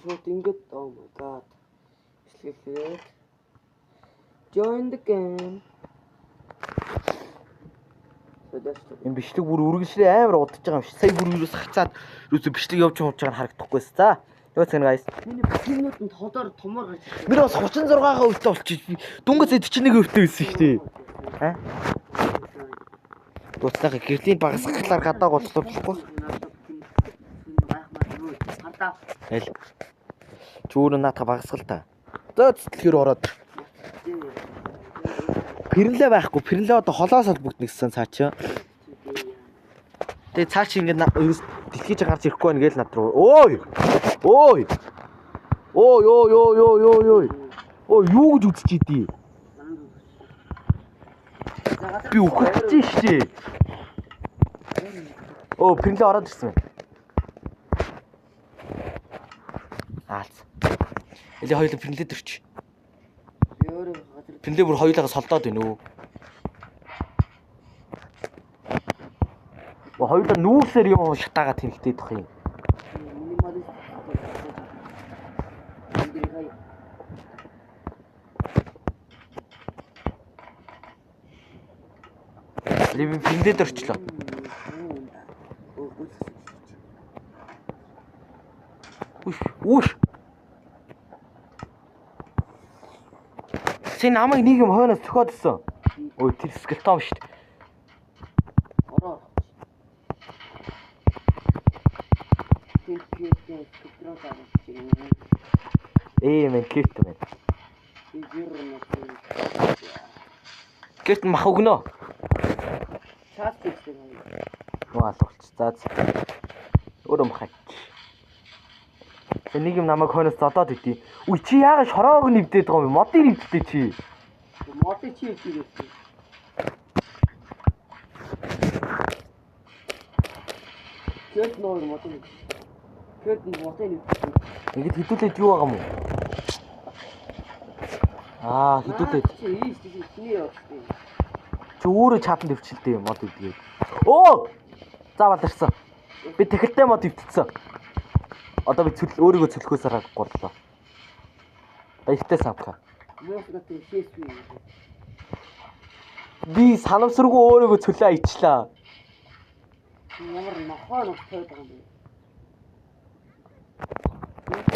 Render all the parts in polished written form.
шууд ингээд oh my god. Ишлэхээр join the game. Энэ бичлэг бүр үргэлжлээ амар удаж байгаа юм шиг. Сая бүр юус хацаад юус бичлэг явж байгаа нь харагдахгүйс. За. Юу цэн guys. Миний бичлэгнүүд нь тодор томор гарч ирсэн. Би бас 36-гаа өвтө болчих. Дүнгэс 41 өвтө байсан шүү дээ. Аа? Дуцаагаа гэрлийн багасгалаар гадааг болчихлоо. Хэл. Чүүр наатаа багасгал та. За цэцлэхэр ороод. Пэрнлээ байхгүй. Пэрнлээ одоо холоос холбогдно гэсэн цаа чи. Тэгээ цаа чи ингээд дэлхийж гарч ирэхгүй байна гээл над руу. Ой. Ой. Ой ой ой ой ой ой. Ой юу гэж үзэж идэв? Би үхэж штий. Оо пэрнлээ ороод ирсэн байна. Аац. Эле хоёул пэрнлээ дөрч. Пэрнлээ бүр хоёулаа солдоод байна уу? Хоёулаа нүүрсээр юм шатаагаад хэрэгтэй дах юм. Ливэн пэрнлээ дөрчлөө. Уш. Син намайг нэг юм хойноос цохиодсон. Ой тэр скелтон шүү дээ. Ороо. Мен кит мэн. Кит мах өгнө. Чат хийсэн. Ваа болч. За. Өөрөө махач. Нэг юм намайг хойноос зодоод идэв. Үгүй чи яагаад шороог нэвдээд байгаа юм? Модыг нэвдэлтэй чи. Модыг чи хийгээсэн. Кэт нөр модыг. Кэт модыг нэвдэлтэй. Ингээд хідүүлээд юу байгаа юм уу? Аа, хідүүлээд. Чи өөрөө чатанд өвчлөлтэй юм мод үдгээд. Оо! За баларсан. Би тэхэлтэй мод өвтцсэн. Одоо би өөрийгөө цөлөхөөс аргагүй. Баяртай савка. Би санамсаргүй өөрийгөө цөлөө аячлаа. Ямар нохоо нохтой байгаа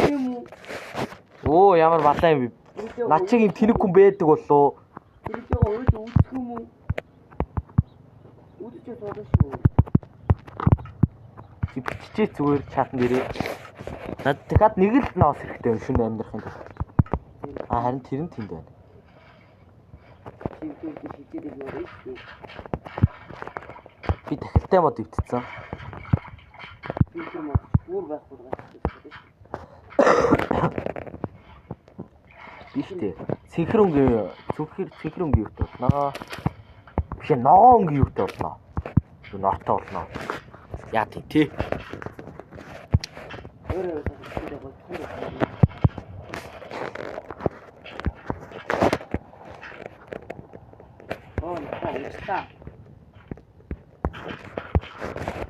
юм бэ? Оо ямар балаа юм бэ? Над чиг юм тэнэг хүн байдаг болоо. Тэрийг өөрөө үүсэх юм уу? Үүсэж байгаа шүү. Биччихээ зүгээр чатан дээрээ. Над дахиад нэг л ноос хэрэгтэй юм шүн амьдрахын тулд. Аа харин тэр нь тэнд байна. Би дахилтай мод өвтцсэн. Бүр байхгүй байна. Биштэй. Синхронгийн юу болноо. Биш ноонгийн юу болноо. Нортой болноо. Яа тий.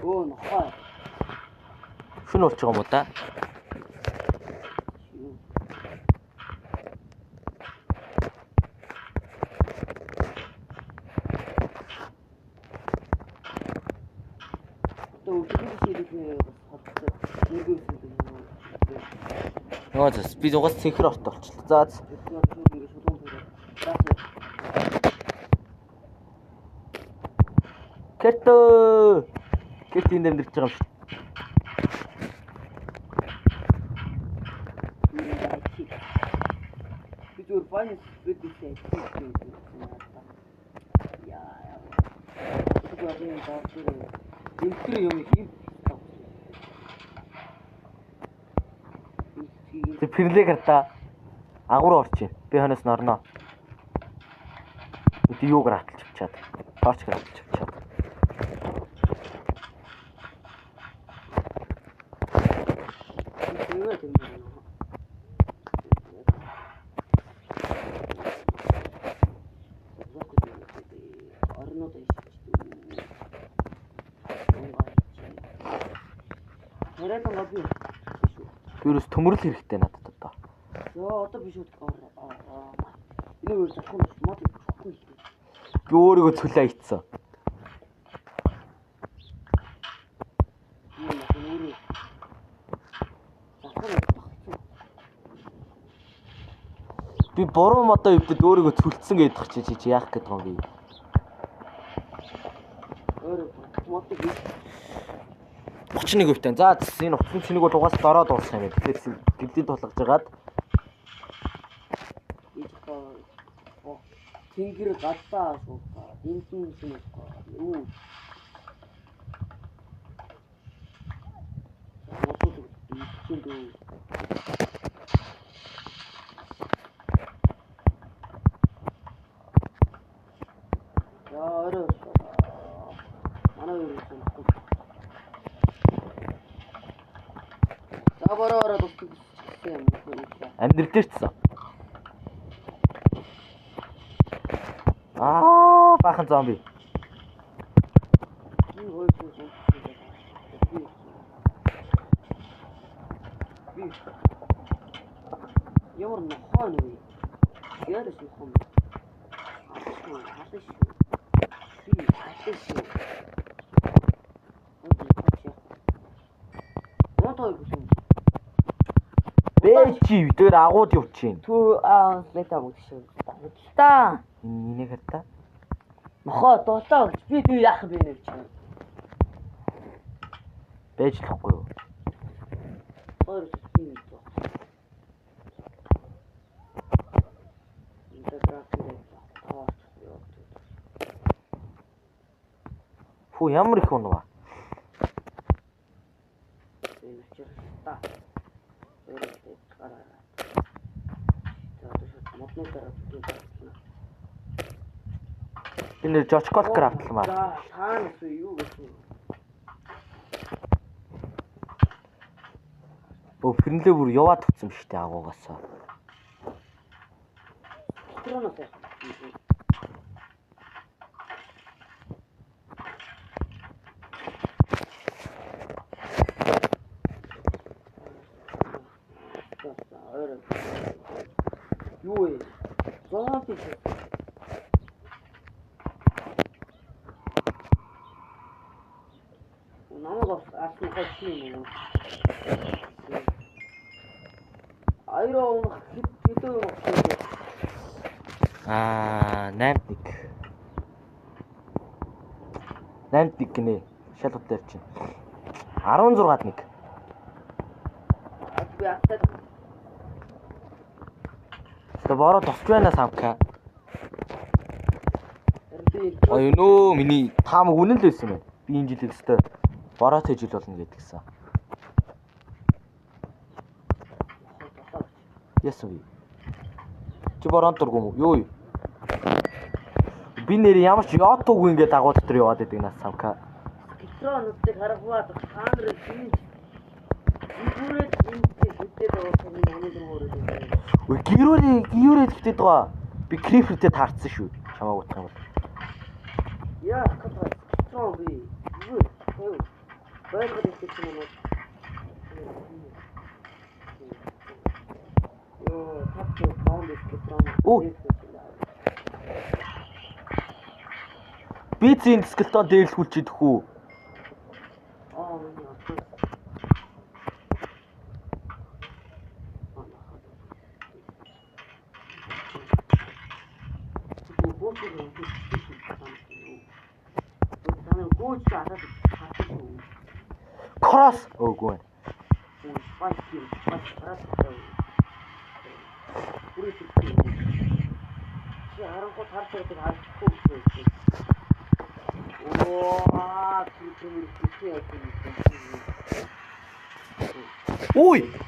Оо нохоо. Шүн болчих юм уу та? Нөөц би зугаас цэнхэр орт болчихлоо. За. Кэртөө. Кэрт энэ дэмдэрч байгаа юм шүү. Би зүгээр байна бидээ. Яа. Тэр юм хийх. Тэг пэрлэг харта. Агуур орчих. Би хонос норноо. Өдөө юу граталж чад. Торч граталж чад. Тэрс төмөрлөл хэрэгтэй надад одоо. Яа одоо биш үү? Энэ өөр захын мод ихгүй. Би өөрийгөө цөлөө ийцсэн. Би буруу модоо өвдөд өөрийгөө цүлцсэн гэдэг чи яах гээд байгаа юм бэ? Өөр мод их 31%. За энэ утсан цэнийг бол угаас дороо дуусах юм байна. Тэгэхээр гэрдийн тулгаж жагаад тэнгэр гадаа суугаа. Динтэн сумгаа. Юу. Мотод ичэндүү. Яа орой. Манай юу юм. За бороо дутчих юм. амьдрал дээрчсэн. Бахан зомби. Ямар нохоо нэ. Яарэ шиг хом. Бэчи дээр агууд явчихин. Түү лета мөчшөө. Та. Энийг хартаа. Нохоо дулаа. Би юу яах вэ нэ чи. Бэжлэхгүй юу? Хоёр тийм үү. Фу ямар их унаа. Энэ жочкол крафтлмаа. Таанаас юу гэсэн. Фэрнлээ бүр яваад утсан биш үү агуугаасаа. Тронос. Юу вэ? Зооти. Намайг асуух юм. Айроо хэдэн 8-1 гинэ. Шалгууд дээр чинь 16-1. би ахтад. Тэ бороо тосч байна самка. Ой нөө миний таамаг үнэн л байсан байна. Би энэ жилиг өстой бороотой жил болно гэдгийгсэн. Ясв. Чи бороонд дургуум уу? Юу? Би нэр ямар ч яатуугүй ингээд агуу дотор яваад байдаг нас самка. Гитронуудыг харахад хаанрыг чинь гүүрээд интэй байгаа юм байна. Ой гүүрээ гэхдээ байгаа. Би криптэд таарсан шүү. Чамаа утах юм бол. Яа, гитрон би. Юу? Байгаад ирсэн юм уу? Йоо, тапчаа баунд гитрон. Оо. Би зин скелтон дээрлүүлчихэд хүү. Кросс. Өөгүй.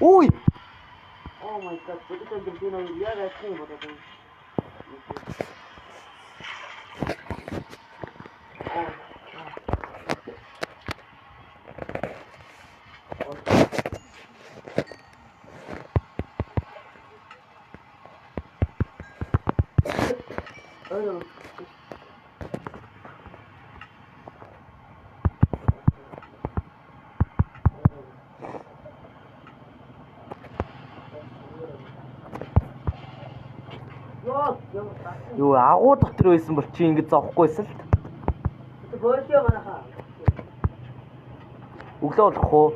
Ой. Oh my god, what is that doing on the other thing? Юу агуу дотор байсан бол чи ингэж зовхгүйсэн л. Боошоо манайхаа. Өглөө болох уу?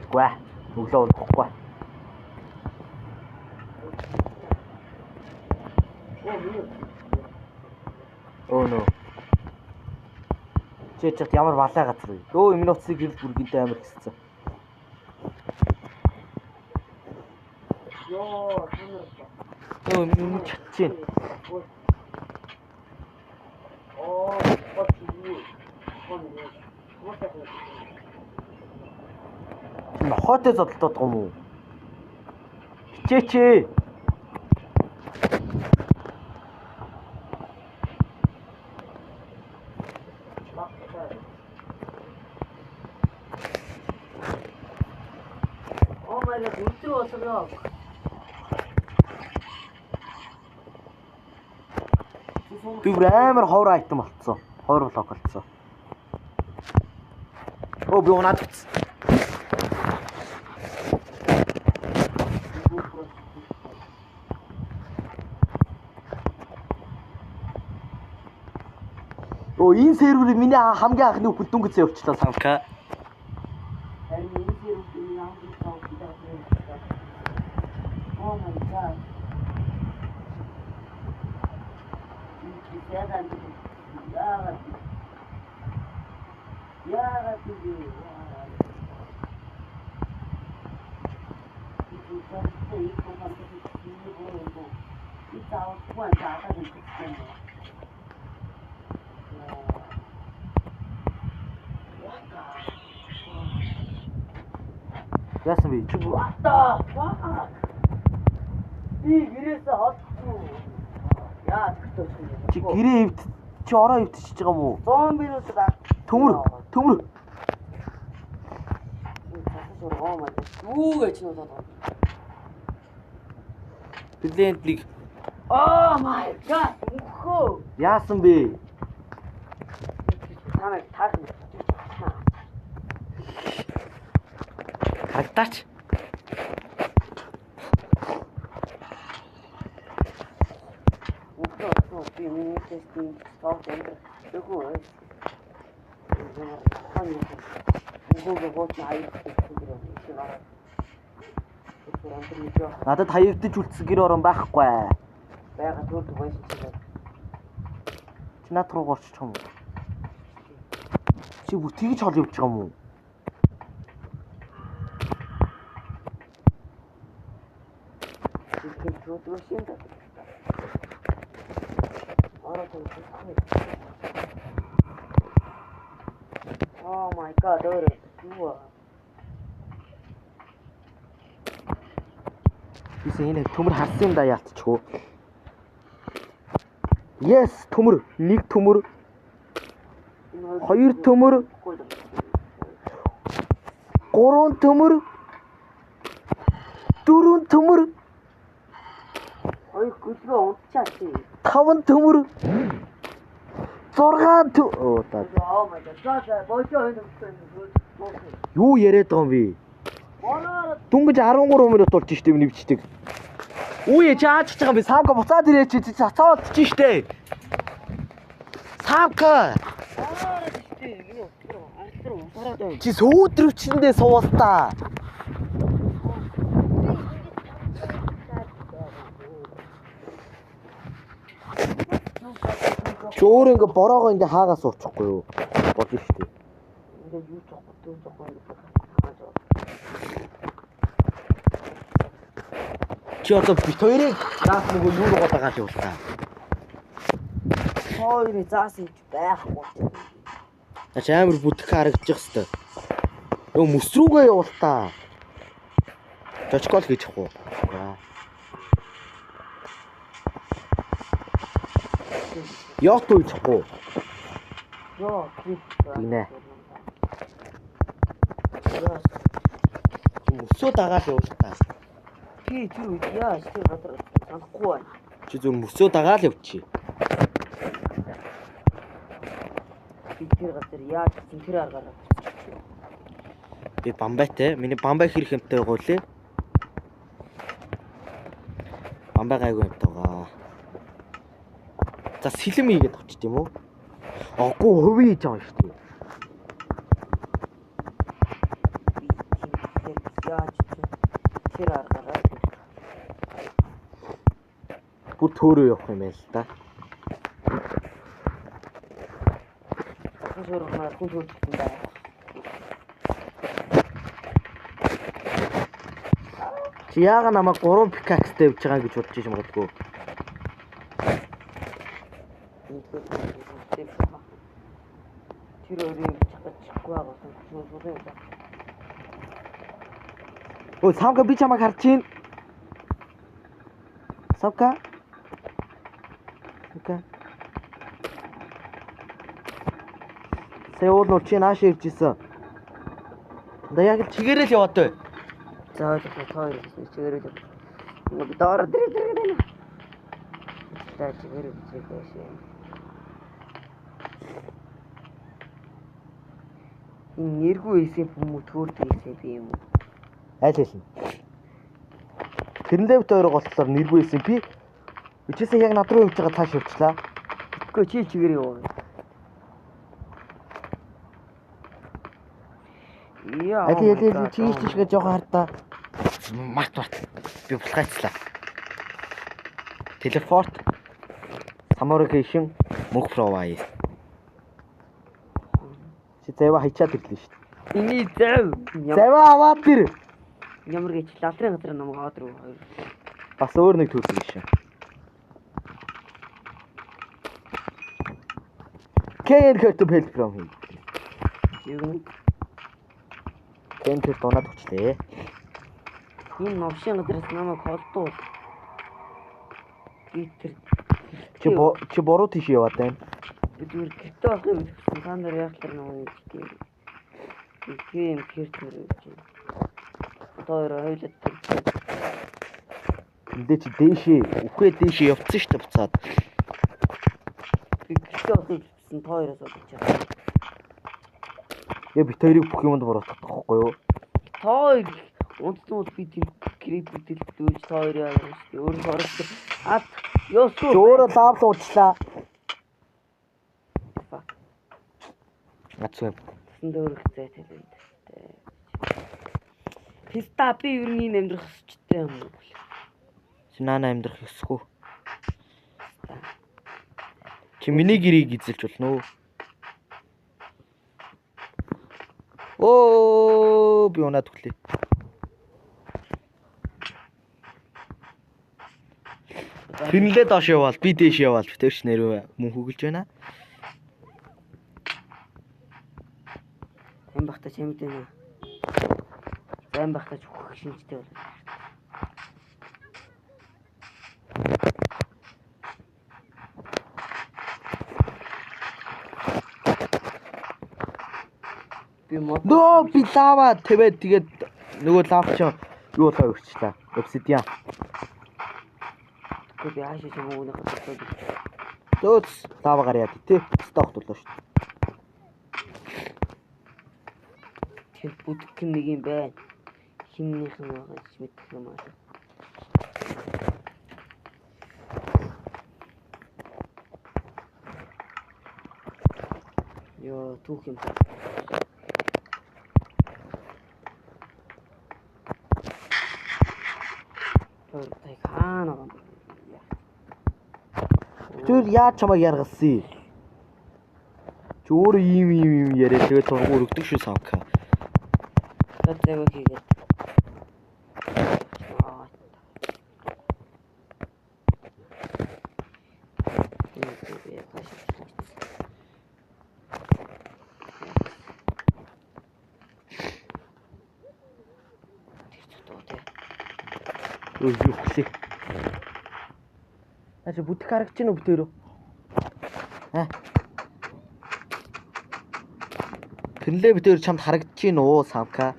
Үгүй. Өглөө болохгүй. Оо нөө. Чи чад ямар балай газар вэ? Өө минь утсыг гэрэл бүргэнтэй амар хэсцэн. Йоо, Өө минь чатчин. оо, Нохоотой зодтолдод байгаа юм уу? Хичээч. Oh my god, үлдэр болоо. Би бүр амар ховор айтем болцсон. Ховор блок болцсон. Оо би унаад битсэн. Оо энэ серверыг миний хамгийн анхны хүүхэд дүнгэцээ явуулчлаа санка. Харин энэ зэрэг яам гэж таахгүй. Oh my god. Яасан бэ? Чи What the fuck? Би гэрээсээ холдсон. Яа, тэгтээ. чи гэрээ эвд чи ороо эвдчихэж байгаа юм уу? Зомбинууд Төмөр. Oh my god. Юу гэж нуудаад байна. Бэлэнтлиг. Oh my god. Мөхөө. Яасан бэ? Танай таарах. Хагтаач. Мөхөө би миний тестийн стop энэ. Тэгвэл Надад хаягдаж үлдсэн гэр орон байхгүй. Бага төрд байсан чинь. Чи над руу горчих юм уу? Чи бүр тэгж хол явж байгаа юм уу? Тэг төрд байсан да. Араа төрд. Oh my god, юу. Бисээ энэ төмөр харсан юм да яалтчихгүй. Yes, төмөр. Нэг төмөр. Хоёр төмөр. Гурван төмөр. Дөрвөн төмөр. Ой, гүлгөө унтчаач. Таван төмөр. 6 төмөр. Оо та. Oh my god. Боожоо энэ үгүй. Юу яриад байгаа юм бэ? Дүнгэж 13 минут болж штеп нэвчдэг. Үе чи аачих байгаа юм бэ? Самка буцаад ирээ чи цацаад чи штэ. Самка. Чи сөөдрөвчөндөө суул та. Чөөр ингээ бороогоо ингээ хаагаас суучихгүй юу? Болно штеп. Ингээ юу ч жоохгүй. Чи одоо бит хоёрыг наас нөгөө юу руу дагаад явуул та. Хоёрыг заасан байхгүй. Ачи амар бүтгэх харагдчих хэвээр. Өө мөс рүүгээ явуул та. Точкол хийж ахгүй. Яот үйчихгүй. Йоо, Гинэ. Мөсөө дагаад явуул та. чи яа, чи гадар санахгүй байна. Чи зөв мөсөө дагаад явчих. Би тэр гадар яа гэсэн тэр аргаар. Би бамбайтай. Миний бамбай хэрэг юмтай байгаа үлээ. Амбай гайгүй юм тагаа. За сэлэм ийгээд авчт юм уу? Оггүй хувийн хийж байгаа юм шүү дээ. Яаж тэр аргаараа Бүр төөрөө явах юм байл та. зөвхөн хүн төрөлтөнд байна. Чи яага намайг 3 пикакстэй явж байгаа гэж бодож юм бодгоо. Тэр өөрийн чагчгүй байгаа юм. Өө самка би чамайг харж чинь. Самка. Окей. Сэул нуу чи нааш ирж исэн. Да яг л чигээрэл яваад бай. За ойлгосон тоо чигээрээ. Би доор дэрэг байна. За чигээрээ бичээш. Нэргүй эсэм хүмүүс төөрдөг эсэм би юм уу? Аль хэлнэ. Тэрнээ бит өөрөө голтлоор нэргүй эсэм би. Бичээсээ яг над руу явж байгаа цааш явчлаа. Тэгэхгүй чи чигээрээ яваа. Яа. Аль чи ийшгээ жоохон хардаа. Мат. Би булгайцлаа. Телефорт. Самурагейшн мөх провайс. Чи зэва хайчаад ирлээ шүү дээ. Иний зав. Зэва аваад ир. Ямар гэж лавдрын газар намайг аваад руу. Бас өөр нэг төрсөн шин. Can't hurt to help from him. Юу Can't hurt донаад өчлээ. энэ новшин газраас намайг холдуул. Чи боруу тийш яваад байна. Бид зүгээр гэртээ авах юм гэсэн та нар яахлаар намайг тийм. Тийм гэртээ явж байна. Тоор ойлоод Тэндээ чи дээшээ, үхээ дээшээ явцсан шүү дээ буцаад. би гэртээ авах юм гэсэн тоороос бодож байгаа. Яа бит хоёрыг бүх юмд буруутгах байхгүй юу? Тоор унтнууд би тийм криптэл дүүж тоор яа юм шүү дээ. Өөрөө орсон. Ад ёсоо. Чи өөрөө лав руу уучлаа. Ацгүй. Тэсэн дөөрөх зайтай. Писта би юу нэг амьдрах хүсчтэй юм уу? Чи наана амьдрах ёсгүй. Чи миний гэрийг эзэлж болно уу? Оо би унаад өглөө. Тэрнлээ доош яваал, би дээш яваал. Битэрч нэрвэ мөн хөглж байна. Хэн бахта чимдээ нэ. Зам бахта хөх шинжтэй бол. Би Нөө би лава твэд тэгээд нөгөө лав ч юу болоо өрчлээ. Obsidian. би аашиж юм уу нөхөд. Дөөс лава гараад тий. Сток тулаа шүү. Тэр бүдг нэг юм байна. Хиннийх нь байгаа ч мэдэх юм аа. Йоо түүх юм. Той хаана. Тэр яаж чамайг яргалсан? Чи өөрөө ийм яриа тэгээд тургуу өргөдөг шүү самка. Тэвэг хийгээд. Юу хөглөө. Ача бүтэх харагч нь бүтээрөө. Тэрнлээ бүтээр чамд харагдаж гин үү самка?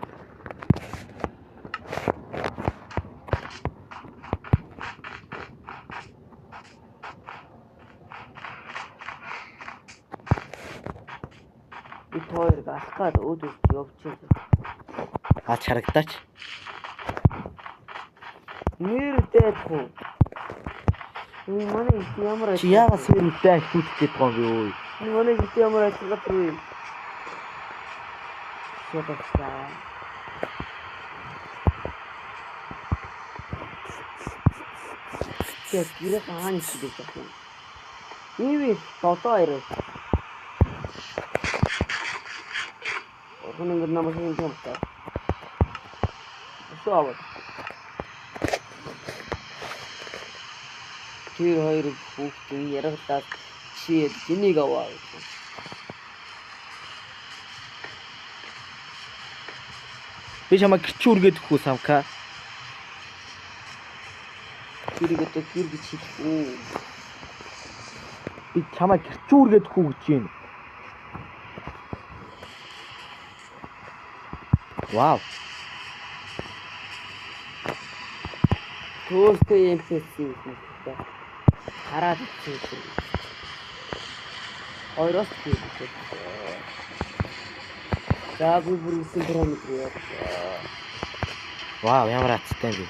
Би тойрог алах гад өөдөө явж байгаа. Ач харагдаач. Нэр дээх үү? Манай их ямар Чи яагаад сэрүүтэй ахиулах гээд байгаа юм бэ өө? Манай их ямар ажиллах вэ? Шэдэхлаа. Тэг гэрээ хаана хийдэг юм. Ивэ тото ирээ. Орхон ингэ намайг юм та. Соо. Тэр хоёр хүүхдийн яриаглаад чиэд энийг аваа. Би чамаа гिचүүргээд өгөх үү самка? Гэргээд гэр гэж хэлэхгүй. Би чамаа гिचүүргээд өгөх үү гэж байна. Вау. Төстэй юм хэлсэн юм. Хараад үзсэн. Хоёроос хийдэг. За би бүр үсэн параметр яа. Вау, ямар аттай би.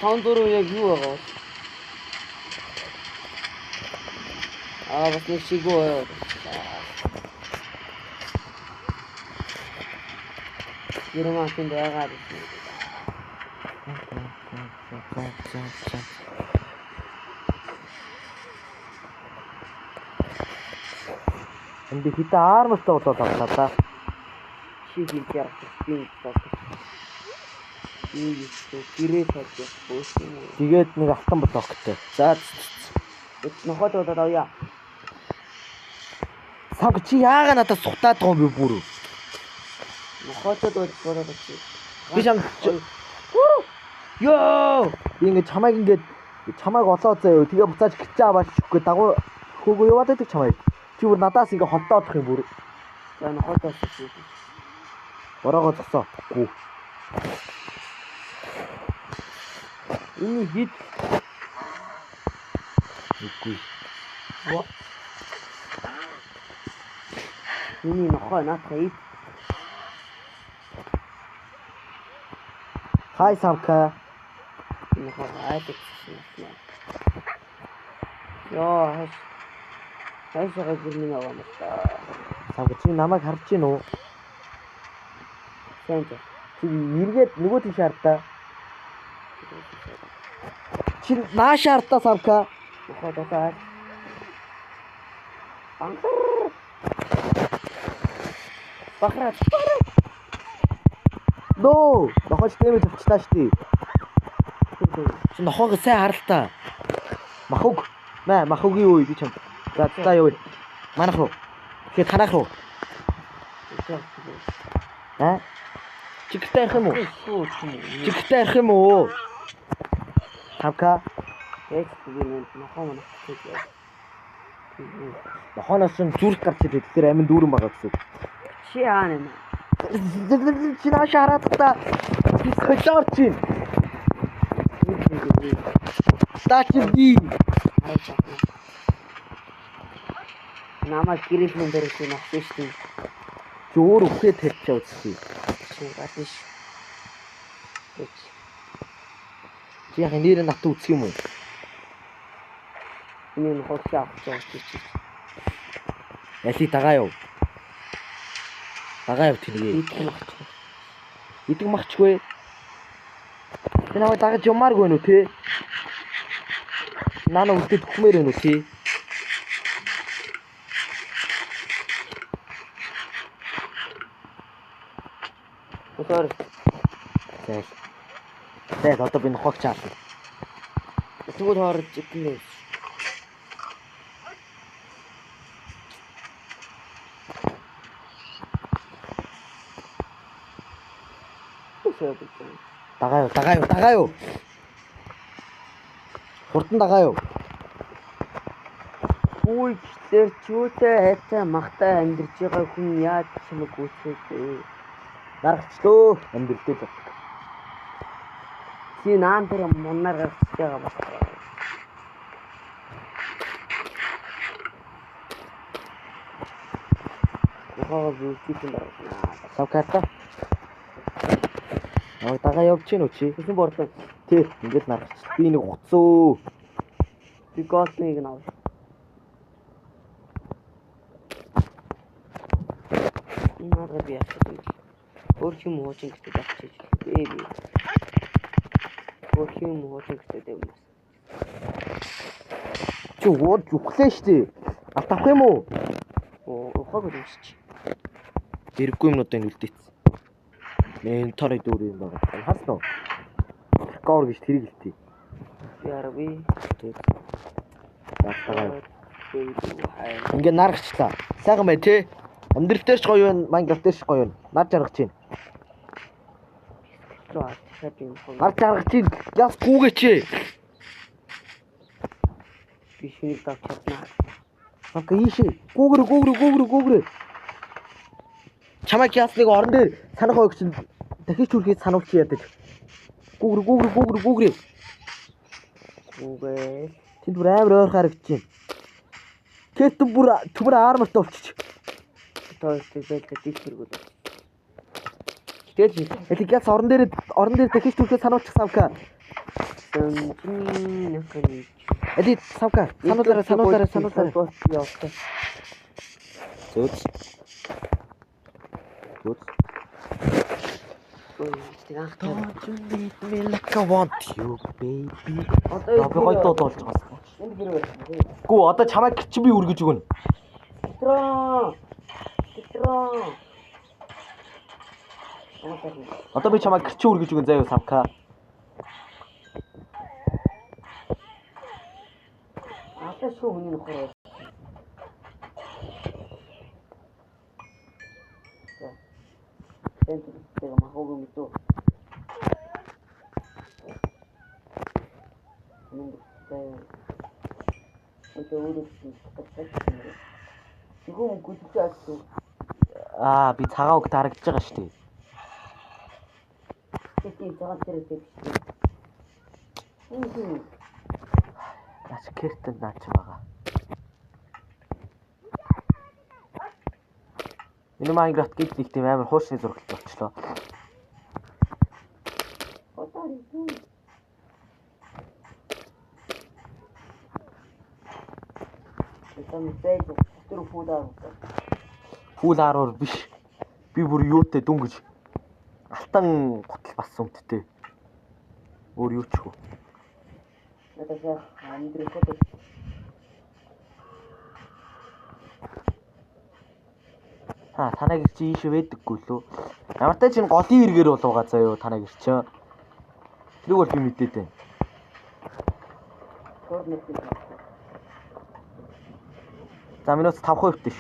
Тон дөрөв яг юу байгаа вэ? Бас нэг шигөө. Гэрмасын дэгаар. Энд хитэ армстай болоод авлаа та. Шигэл ярахсан тоо. Гэрээ тавьчих бөөсөн. Тэгээд нэг автан блоктэй. За нохот удаад авъя. Сав чи яага надад сухтаад байгаа юм бэ бүр? Нохотод удаад чи. Би чам Ёо! би ингэ чамайг олоо заяа. Тэгээ буцааж гिचээ аваад шихгүй дагуу хөөгөө яваад байдаг чамайг. Чи бүр надаас ингэ холдоодох юм бүр. За нохотоос чи. Ороогоо зогсоо. Гүү. Ini hit. Үгүй. Ini нохоо наатах hit. Хай самка. Нохоо айдаг. Ёо. Хайшаа гүрний аваа мата. Самка чи намайг харж гин үү? Сайн ч. Чи эргээд нөгөө тийш хартаа. Чи нааш хартаа самка. Нохоо дасаа. Бахраа. Нөө, нохооч нэмээд авчлаа штий. Чи нохоог сайн харалтаа. Махуг. Махугийн үе би чам. За явъя. Манах руу. Тэгэхээр танах руу. Чи гэртээ ярих юм уу? Чи гэртээ ярих юм уу? Самка. Эц би нохоо манах. Нохооноос нь зүрх гарч ирээд тэр амин дүүрэн байгаа гэсэн. Чи яана нэ? Чи нааш хараад та. Чи солиор чи. Тач би. Намайг гэрэлэн дээр чи нохсон шүү. Чи өөр үхээ тарьж үзсэн. Чи гадиш. Чи яг нэр нь натаа үзэх юм уу? Энэ нохоо авах гэж. Яли дагаа яв. Дагаа яв тэргээ. Идэг махчгүй. Тэ намайг дагаж юмааргүй нү те. Нана үлдээд хүмээр нү те. Өдөр. Тэг одоо би нохог чаална. Тэгвэл хоорж икнэ. Дагаа юу. Хурдан дагаа юу. Үй тэр чүүтэй хайтай махтай амьдэрж байгаа хүн яаж чимэг үүсвэ? Дарагчлөө амьдрэлтэй л. Чи наан тэр моннаар гарч байгаа байна. Нохоо зүгтэн байна. Савкарта. Дагаа явж гин үү чи? Хэсэн борлоо. Тий, ингээд наргач. Би нэг хуцөө. Би голдыг нь авах. Надад би яах вэ? Өөр юм уучин гэдэг авчиж бэби. Өөр юм уучин гэдэг юм. Чи ууж үхлээ штий. Алт авах юм уу? Ухааг үлсч. Хэрэггүй юмнуудаа нүлдээц. Мен тарай дүүр юм байна. Харсан уу? Гоор гэж тэрийг хэлтий. Яраби. Яалтагаа. Ингээ наргачлаа. Сайхан бай тий. Амьдрал дээр ч гоё байна, Minecraft дээр ч гоё байна. Нар жаргаж чинь. Нар жаргаж чинь. Яс гүүгээч. Би шинийг давчихнаа. Окей, ийшээ. Гүүгэр. Чамайг ясныг орон дээр санах ойг чинь дахиж хүрэхэд сануулч ядаж. Гүүгэр. Үгүй. Тэнд бүр амар ойр харагдаж байна. Кэт бүр төмөр армартай болчих. Тоостой зэлтэй дийхэргүүл. Тэгэл элэг яс орон дээр дахиж хүрэхэд сануулчих савка. Эди савка. Сануулаарай. Явах. Зөөц. Don't you need me like I want you, baby. Одоо би гоё дууд болж байгаа. Энд гэрээ. Гүү одоо чамайг чи би үргэж өгнө. Тэтроо. Одоо би чамайг чи үргэж өгнө заяа савка. Атаа шүү хүний нөхөр. Тэгэ махог юм дөө. Би цагаан үг дарагдж байгаа шүү дээ. Наач кертэн наач байгаа. Энэ Minecraft гээд нэг тийм амар хуучны зурагт болчлоо. Фул аруур биш. Би бүр юутай дүнгэж алтан готл бассан өмдтэй. Өөр юу ч хөө. Надад амдрихот. Танай гэр чи ийшээ байдаггүй лөө. Ямар ч чинь голын эргээр болоогаа заяа танай гэр чи. Тэрийг бол би мэдээд байна. За минут 5% дэш.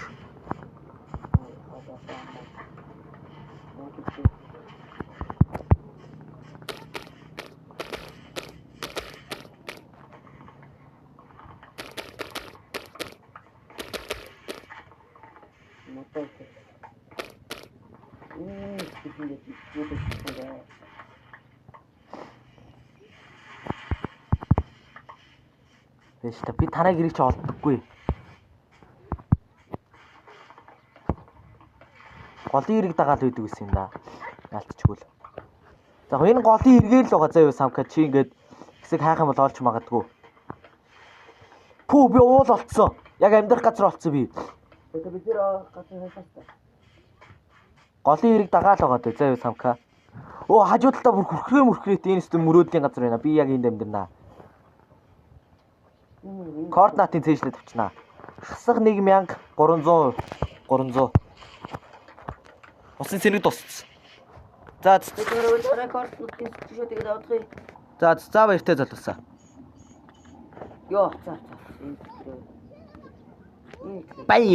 Би танай гэрийг чи олддоггүй. Голын эрэг дагаад байдаг гэсэн юм да. Яалтчгүй л. За энэ голын эргээр л байгаа заяа самка чи ингээд хэсэг хайх юм бол олж магадгүй. Пүү би уул олцсон. Яг амьдрах газар олцсон би. Тэгээд бид нэр газар хайхаа. Голын эрэг дагаал байгаа дөө заяа самка. Хажуудалтаа бүр хүрхрээ энэс дэм мөрөөдлийн газар байна. Би яг энд амьдрнаа. Координатын цээжлээд авчнаа. Хасах 1300. Усын сэрэг тусцсан. За координатын цээжлээд тэгээд авдаггүй. За баяртай залуусаа. Йоо, за. Баяа.